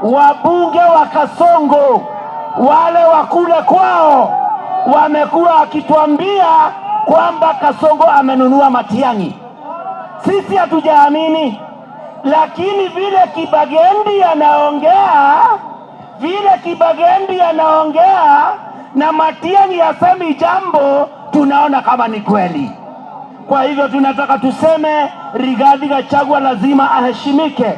wabunge wa Kasongo wale wakule kwao wamekuwa akituambia kwamba Kasongo amenunua Matiang'i. Sisi hatujaamini, lakini vile Kibagendi anaongea na Matiang'i asemi jambo, tunaona kama ni kweli. Kwa hivyo tunataka tuseme Rigathi Gachagua lazima aheshimike,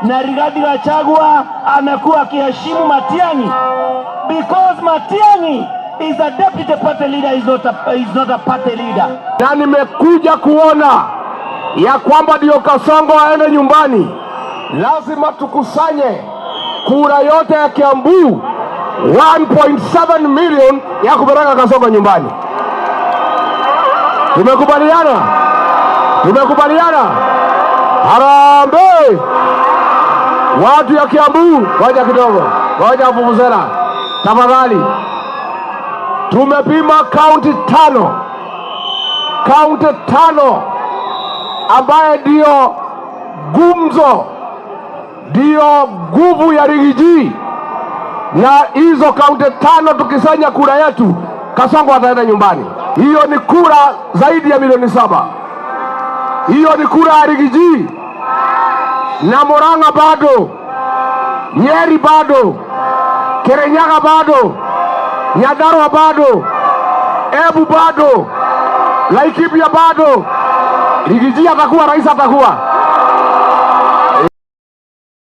na Rigathi Gachagua amekuwa akiheshimu Matiang'i because Matiang'i is a deputy party leader, is not a party leader. Na nimekuja kuona ya kwamba ndio Kasongo aende nyumbani, lazima tukusanye kura yote ya Kiambu 1.7 million ya kupeleka Kasongo nyumbani. Tumekubaliana? Harambee! Watu ya Kiambu, ngoja kidogo, ngoja vuvuzela tafadhali. Tumepima kaunti tano ambaye ndio gumzo, ndio nguvu ya Rigiji, na hizo kaunti tano tukisanya kura yetu, Kasongo ataenda nyumbani. Hiyo ni kura zaidi ya milioni 7. Hiyo ni kura ya Rigiji, na Murang'a bado, Nyeri bado, Kirinyaga bado, Nyandarua bado, Embu bado, Laikipia bado. Rigiji atakuwa rais, atakuwa